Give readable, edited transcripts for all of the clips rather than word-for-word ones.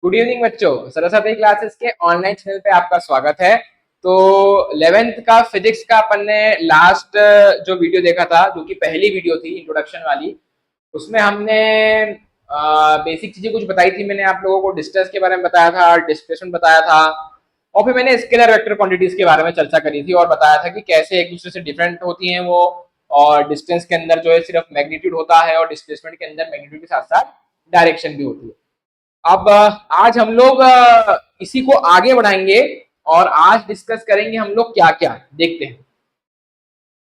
Good evening बच्चों, Saraswati classes के online channel पे आपका स्वागत है। तो 11th का फिजिक्स का अपन ने लास्ट जो वीडियो देखा था, जो कि पहली वीडियो थी इंट्रोडक्शन वाली, उसमें हमने बेसिक चीजें कुछ बताई थी। मैंने आप लोगों को डिस्टेंस के बारे में बताया था, डिस्प्लेसमेंट बताया था, और फिर मैंने स्केलर वेक्टर क्वांटिटीज के बारे में चर्चा करी थी और बताया था कि कैसे एक दूसरे से डिफरेंट होती हैं वो। और डिस्टेंस के अंदर जो है सिर्फ मैग्नीट्यूड होता है और डिस्प्लेसमेंट के अंदर मैग्नीट्यूड के साथ साथ डायरेक्शन भी होती है। अब आज हम लोग इसी को आगे बढ़ाएंगे और आज डिस्कस करेंगे हम लोग क्या क्या देखते हैं।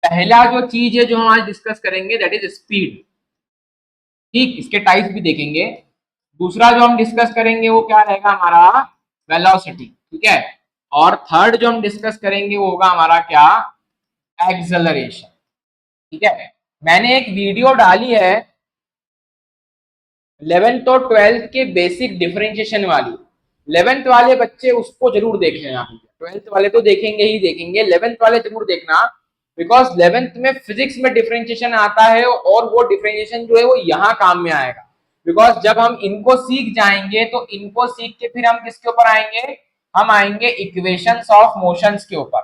पहला जो चीज है जो हम आज डिस्कस करेंगे दैट इज स्पीड। ठीक, इसके टाइप्स भी देखेंगे। दूसरा जो हम डिस्कस करेंगे वो क्या रहेगा हमारा, वेलोसिटी। ठीक है। और थर्ड जो हम डिस्कस करेंगे वो होगा हमारा क्या, एक्सेलरेशन। ठीक है। मैंने एक वीडियो डाली है 11th और 12th के बेसिक डिफरेंशिएशन वाली। 11th वाले बच्चे उसको जरूर देख लेना। 12th वाले तो देखेंगे ही देखेंगे, 11th वाले जरूर देखना, बिकॉज 11th में फिजिक्स में डिफरेंशिएशन आता है और वो डिफरेंशिएशन जो है वो यहाँ काम में आएगा। बिकॉज जब हम इनको सीख जाएंगे तो इनको सीख के फिर हम किसके ऊपर आएंगे, हम आएंगे इक्वेशंस ऑफ मोशंस के ऊपर।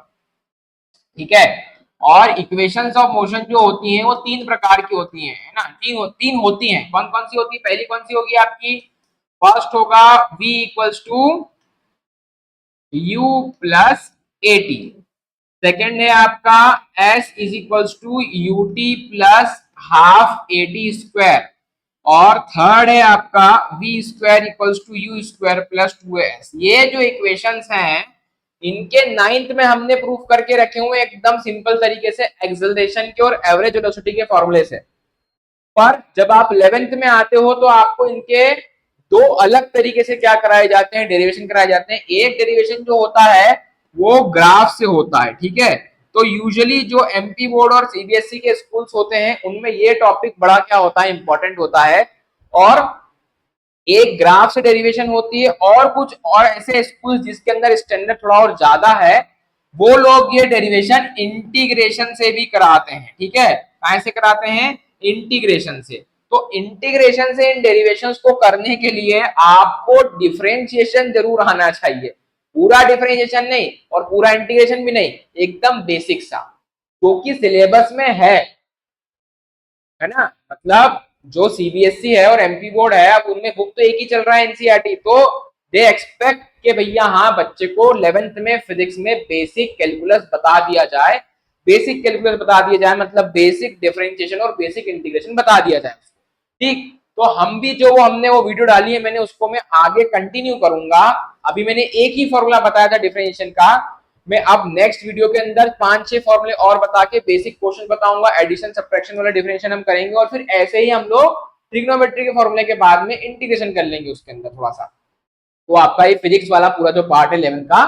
ठीक है। और इक्वेशंस ऑफ मोशन जो होती हैं वो तीन प्रकार की होती हैं, है ना। तीन होती हैं। कौन कौन सी होती है, पहली कौन सी होगी आपकी, फर्स्ट होगा v equals to u plus a t. Second है आपका s is equals to u t plus half a t square. और थर्ड है आपका v square equals to u square plus two s. ये जो इक्वेशंस हैं इनके नाइन्थ में हमने प्रूफ करके रखे हुए एकदम सिंपल तरीके से एक्सेलरेशन के और एवरेज वेलोसिटी के फॉर्मूले से। पर जब आप 11th में आते हो तो आपको इनके दो अलग तरीके से क्या कराए जाते हैं, डेरिवेशन कराए जाते हैं। एक डेरिवेशन जो होता है वो ग्राफ से होता है। ठीक है। तो यूजुअली जो एमपी बोर्ड और सीबीएसई के स्कूल्स होते हैं उनमें ये टॉपिक बड़ा क्या होता है, इंपॉर्टेंट होता है। और एक ग्राफ से डेरिवेशन होती है, और कुछ और ऐसे स्कूल जिसके अंदर स्टैंडर्ड थोड़ा और ज्यादा है वो लोग ये डेरिवेशन इंटीग्रेशन से भी कराते हैं। ठीक है। कहां से कराते हैं, इंटीग्रेशन से। तो इंटीग्रेशन से इन डेरिवेशंस को करने के लिए आपको डिफरेंशिएशन जरूर आना चाहिए। पूरा डिफरेंशिएशन नहीं और पूरा इंटीग्रेशन भी नहीं, एकदम बेसिक सा, क्योंकि सिलेबस में है ना। मतलब जो सीबीएसई है और एमपी बोर्ड है, अब उनमें बुक तो एक ही चल रहा है, एनसीईआरटी। तो दे एक्सपेक्ट कि भैया हाँ बच्चे को 11th में फिजिक्स में बेसिक कैलकुलस बता दिया जाए। बेसिक कैलकुलस बता दिया जाए मतलब बेसिक डिफरेंशिएशन और बेसिक इंटीग्रेशन बता दिया जाए। ठीक। तो हम भी जो हमने वो वीडियो डाली है मैंने उसको मैं आगे कंटिन्यू करूंगा। अभी मैंने एक ही फॉर्मूला बताया था डिफरेंशिएशन का, मैं अब नेक्स्ट वीडियो के अंदर 5-6 फॉर्मूले और बता के बेसिक क्वेश्चन बताऊंगा। एडिशन सब्ट्रैक्शन वाला डिफरेंशिएशन हम करेंगे और फिर ऐसे ही हम लोग ट्रिग्नोमेट्री के फॉर्मूले के बाद में इंटीग्रेशन कर लेंगे उसके अंदर थोड़ा सा। तो आपका ये फिजिक्स वाला पूरा जो पार्ट है 11th का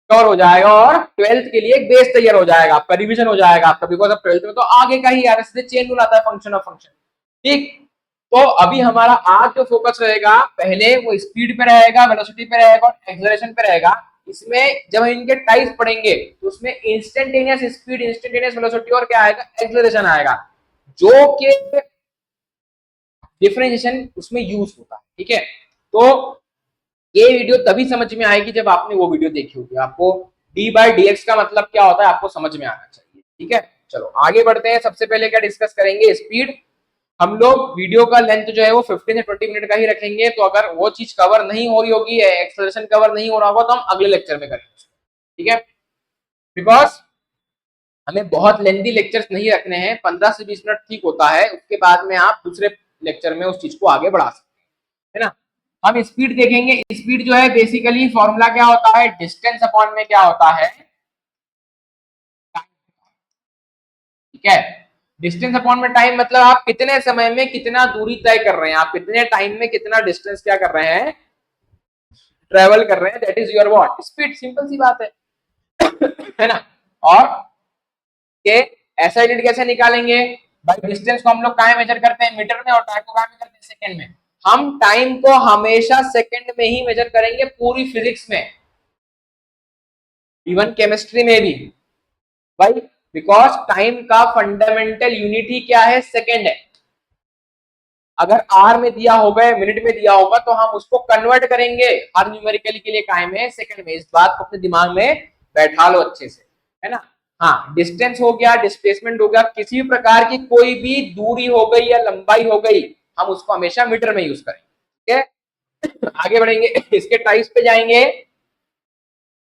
कवर हो जाएगा और 12th के लिए एक बेस तैयार हो जाएगा, आपका रिवीजन हो जाएगा आपका। बिकॉज अब 12th में तो आगे का ही यार सीधे चेन रूल आता है, फंक्शन ऑफ फंक्शन। ठीक। तो अभी हमारा आज जो फोकस रहेगा पहले वो स्पीड पे रहेगा, वेलोसिटी पे रहेगा और एक्सेलरेशन पे रहेगा। इसमें जब हम इनके टाइप्स पढ़ेंगे तो उसमें इंस्टेंटेनियस स्पीड, इंस्टेंटेनियस वेलोसिटी और क्या आएगा, एक्सेलरेशन आएगा, जो कि डिफरेंशिएशन उसमें यूज होता है। ठीक है। तो ये वीडियो तभी समझ में आएगी जब आपने वो वीडियो देखी होगी। आपको डी बाई डी एक्स का मतलब क्या होता है आपको समझ में आना चाहिए। ठीक है। चलो आगे बढ़ते हैं। सबसे पहले क्या डिस्कस करेंगे, स्पीड। हम लोग वीडियो का लेंथ जो है वो 15 से 20 मिनट का ही रखेंगे। तो अगर वो चीज कवर नहीं हो रही होगी, एक्सेलरेशन कवर नहीं हो रहा होगा, तो हम अगले लेक्चर में करेंगे। ठीक है। बिकॉज हमें बहुत लेंथी लेक्चर्स नहीं रखने हैं, 15 से 20 मिनट ठीक होता है। उसके बाद में आप दूसरे लेक्चर में उस चीज को आगे बढ़ा सकते हैं, है ना। हम स्पीड देखेंगे। स्पीड जो है बेसिकली फॉर्मूला क्या होता है, डिस्टेंस अपॉन में क्या होता है, ठीक है। डिस्टेंस अपॉन में टाइम, मतलब आप कितने समय में कितना दूरी तय कर रहे हैं, आप कितने टाइम में कितना डिस्टेंस क्या कर रहे हैं, ट्रेवल कर रहे हैं, that is your what, speed. Simple सी बात है ना। और के ऐसा यूनिट कैसे निकालेंगे भाई, डिस्टेंस को हम लोग कहाँ मेजर करते हैं, मीटर में, और टाइम को कहाँ में करते हैं, सेकंड में। हम टाइम को हमेशा सेकंड में ही मेजर करेंगे पूरी फिजिक्स में, इवन केमिस्ट्री में भी भाई। बिकॉज टाइम का फंडामेंटल यूनिट ही क्या है, सेकंड है। अगर आर में दिया होगा, मिनट में दिया होगा, तो हम उसको कन्वर्ट करेंगे हर न्यूमेरिकल के लिए कायम है सेकंड में। इस बात को अपने दिमाग में बैठा लो अच्छे से, है ना। हाँ, डिस्टेंस हो गया, डिस्प्लेसमेंट हो गया, किसी भी प्रकार की कोई भी दूरी हो गई या लंबाई हो गई, हम उसको हमेशा मीटर में यूज करेंगे। ठीक है, आगे बढ़ेंगे, इसके टाइप्स पे जाएंगे।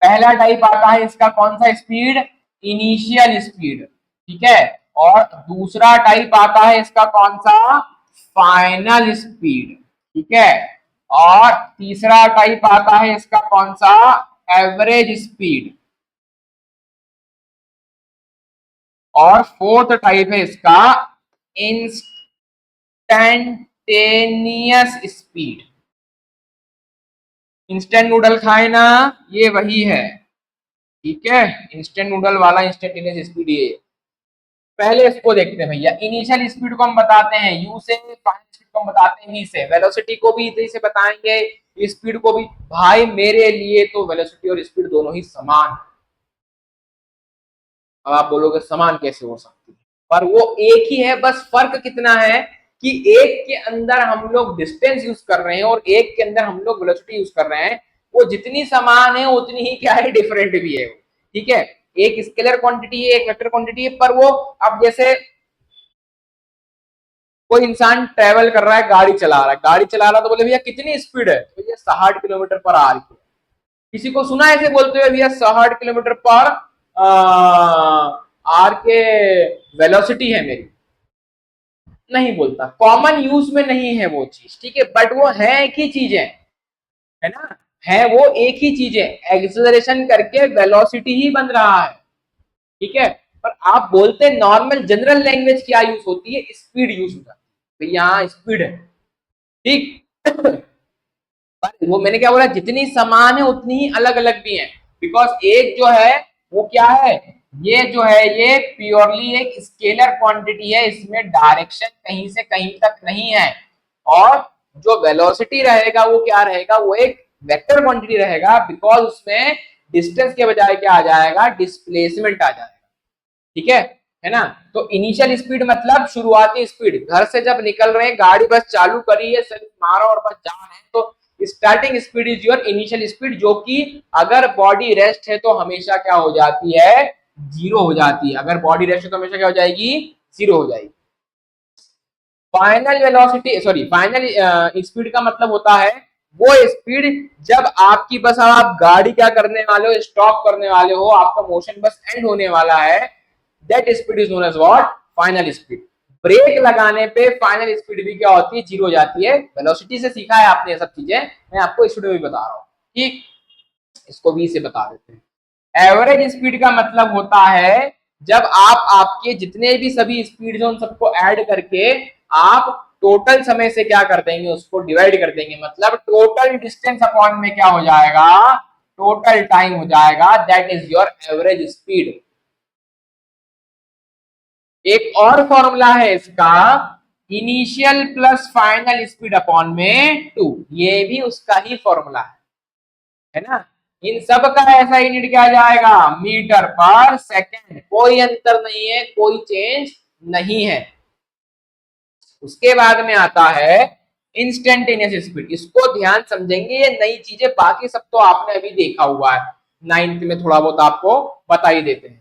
पहला टाइप आता है इसका कौन सा, स्पीड, इनिशियल स्पीड, ठीक है। और दूसरा टाइप आता है इसका कौन सा, फाइनल स्पीड, ठीक है। और तीसरा टाइप आता है इसका कौन सा, एवरेज स्पीड। और फोर्थ टाइप है इसका इंस्टैंटेनियस स्पीड। इंस्टेंट नूडल खाए ना, ये वही है, ठीक है। इंस्टेंट नूडल वाला इंस्टेंटेनियस स्पीड ये। पहले इसको देखते हैं भैया, इनिशियल स्पीड को हम बताते हैं यू से, फाइनल स्पीड को हम बताते हैं वी से, वेलोसिटी को भी इसी से बताएंगे, स्पीड को भी। भाई मेरे लिए तो वेलोसिटी और स्पीड दोनों ही समान। अब आप बोलोगे समान कैसे हो सकती है, पर वो एक ही है, बस फर्क कितना है कि एक के अंदर हम लोग डिस्टेंस यूज कर रहे हैं और एक के अंदर हम लोग वेलोसिटी यूज कर रहे हैं। वो जितनी समान है उतनी ही क्या है, डिफरेंट भी है, ठीक है। एक स्केलर क्वांटिटी है, एक वेक्टर क्वांटिटी है, पर वो अब जैसे कोई इंसान ट्रेवल कर रहा है, गाड़ी चला रहा है, तो बोले भैया कितनी स्पीड है, तो भैया 60 किलोमीटर पर आवर की। किसी को सुना ऐसे बोलते हुए भैया 60 किलोमीटर पर आर के वेलोसिटी है मेरी, नहीं बोलता, कॉमन यूज में नहीं है वो चीज, ठीक है। बट वो है एक ही चीज है ना, है वो एक ही चीज है, एक्सेलरेशन करके वेलोसिटी ही बन रहा है, ठीक है। पर आप बोलते नॉर्मल जनरल लैंग्वेज क्या यूज होती है, स्पीड यूज होता है, तो यहाँ स्पीड है, ठीक। पर वो मैंने क्या बोला, जितनी समान है उतनी ही अलग अलग भी है, बिकॉज एक जो है वो क्या है, ये जो है ये प्योरली एक स्केलर क्वांटिटी है, इसमें डायरेक्शन कहीं से कहीं तक नहीं है। और जो वेलोसिटी रहेगा वो क्या रहेगा, वो एक वेक्टर क्वांटिटी रहेगा, बिकॉज उसमें डिस्टेंस के बजाय क्या आ जाएगा, डिस्प्लेसमेंट आ जाएगा, ठीक है ना। तो इनिशियल स्पीड मतलब शुरुआती स्पीड, घर से जब निकल रहे हैं, गाड़ी बस चालू करी है, सर्विस मारो और बस जा रहे हैं, तो starting speed is your initial speed, जो कि अगर बॉडी रेस्ट है तो हमेशा क्या हो जाती है, जीरो हो जाती है। अगर बॉडी रेस्ट है तो हमेशा क्या हो जाएगी, जीरो हो जाएगी। Final velocity, sorry final speed का मतलब होता है वो स्पीड जब आपकी बस आप गाड़ी क्या करने वाले हो, स्टॉप करने वाले हो, आपका मोशन बस एंड होने वाला है, that speed is known as what, final speed. Brake लगाने पे फाइनल स्पीड भी क्या होती है, जीरो हो जाती है। वेलोसिटी से सीखा है आपने ये सब चीजें, मैं आपको इस वीडियो में बता रहा हूँ, ठीक। इसको भी से बता देते हैं। एवरेज स्पीड का मतलब होता है जब आप आपके जितने भी सभी स्पीड है उन सबको ऐड करके आप टोटल समय से क्या कर देंगे, उसको डिवाइड कर देंगे, मतलब टोटल डिस्टेंस अपॉन में क्या हो जाएगा, टोटल टाइम हो जाएगा, that is your average speed. एक और फॉर्मूला है इसका, initial plus final speed upon में 2, ये भी उसका ही फॉर्मूला है ना। इन सब का ऐसा यूनिट क्या जाएगा, मीटर पर सेकंड, कोई अंतर नहीं है, कोई चेंज नहीं है। उसके बाद में आता है इंस्टेंटेनियस स्पीड, इसको ध्यान समझेंगे, ये नई चीजें, बाकी सब तो आपने अभी देखा हुआ है, 9th में थोड़ा बहुत आपको बता ही देते हैं।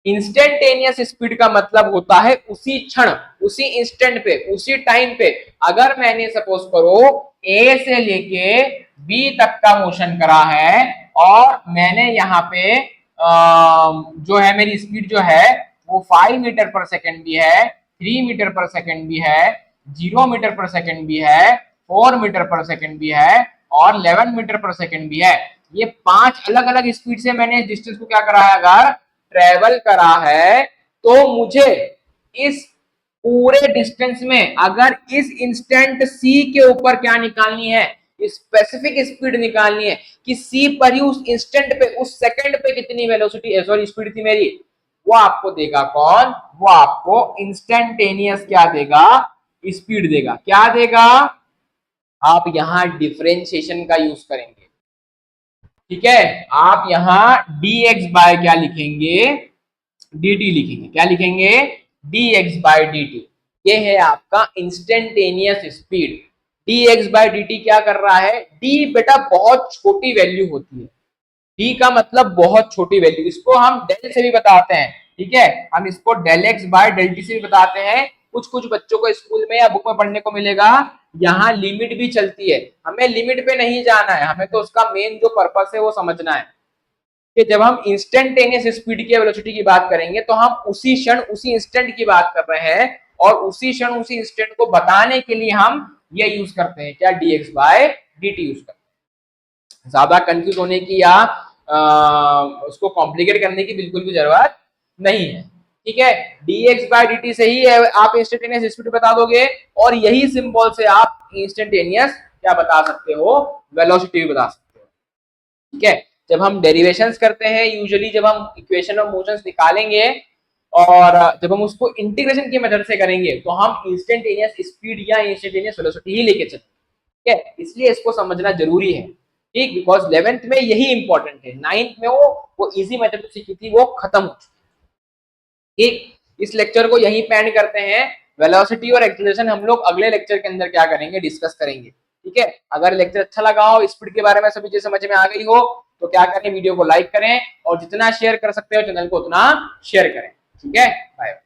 इंस्टेंटेनियस स्पीड का मतलब होता है उसी क्षण, उसी इंस्टेंट पे, उसी टाइम पे, अगर मैंने सपोज करो ए से लेके बी तक का मोशन करा है और मैंने यहाँ पे जो है मेरी स्पीड जो है वो 5 मीटर पर सेकंड भी है, 3 मीटर पर सेकंड भी है, 0 मीटर पर सेकंड भी है, 4 मीटर पर सेकंड भी है और 11 मीटर पर सेकंड भी है। ये 5 अलग अलग स्पीड से मैंने डिस्टेंस को क्या करा है, अगर ट्रेवल करा है, तो मुझे इस पूरे डिस्टेंस में अगर इस इंस्टेंट सी के ऊपर क्या निकालनी है, स्पेसिफिक स्पीड निकालनी है कि सी पर ही उस इंस्टेंट पे, उस सेकंड पे कितनी वेलोसिटी, सॉरी स्पीड थी मेरी, वो आपको देगा कौन, वो आपको इंस्टेंटेनियस क्या देगा, स्पीड देगा। क्या देगा, आप यहां डिफरेंशिएशन का यूज करेंगे, ठीक है। आप यहां dx बाय क्या लिखेंगे, dt लिखेंगे, क्या लिखेंगे, dx बाय dt। ये है आपका instantaneous speed. dx by dt क्या कर रहा है, d बेटा बहुत छोटी वैल्यू होती है, d का मतलब बहुत छोटी वैल्यू, इसको हम डेल से भी बताते हैं, ठीक है, हम इसको del x by del t से भी बताते हैं। कुछ कुछ बच्चों को स्कूल में या बुक में पढ़ने को मिलेगा, यहाँ लिमिट भी चलती है। हमें लिमिट पे नहीं जाना है, हमें तो उसका मेन जो पर्पस है वो समझना है कि जब हम इंस्टेंटेनियस स्पीड की वेलोसिटी की बात करेंगे तो हम उसी क्षण उसी इंस्टेंट की बात कर रहे हैं, और उसी क्षण उसी इंस्टेंट को बताने के लिए हम ये यूज करते हैं क्या, dx बाय dt यूज करते हैं। ज्यादा कंफ्यूज होने की या उसको कॉम्प्लिकेट करने की बिल्कुल भी जरूरत नहीं है, ठीक है। dx बाय dt से ही आप इंस्टेंटेनियस स्पीड बता दोगे, और यही सिंबल से आप इंस्टेंटेनियस क्या बता सकते हो, वेलोसिटी भी बता सकते हो, ठीक है। जब हम डेरिवेशंस करते हैं, यूजुअली जब हम इक्वेशन ऑफ मोशंस निकालेंगे और जब हम उसको इंटीग्रेशन की मेथड से करेंगे तो हम इंस्टेंटेनियस स्पीड या इंस्टेंटेनियस वेलोसिटी ही लेके चलेंगे, ठीक है। इसलिए इसको समझना जरूरी है, ठीक, बिकॉज 11th में यही इंपॉर्टेंट है, 9th में वो इजी मेथड सीखी थी वो खत्म हो चुकी, ठीक। इस लेक्चर को यहीं पे एंड करते हैं। वेलोसिटी और एक्सीलरेशन हम लोग अगले लेक्चर के अंदर क्या करेंगे, डिस्कस करेंगे, ठीक है। अगर लेक्चर अच्छा लगा हो, स्पीड के बारे में सभी चीज समझ में आ गई हो, तो क्या करें, वीडियो को लाइक करें और जितना शेयर कर सकते हो चैनल को उतना शेयर करें, ठीक है। बाय।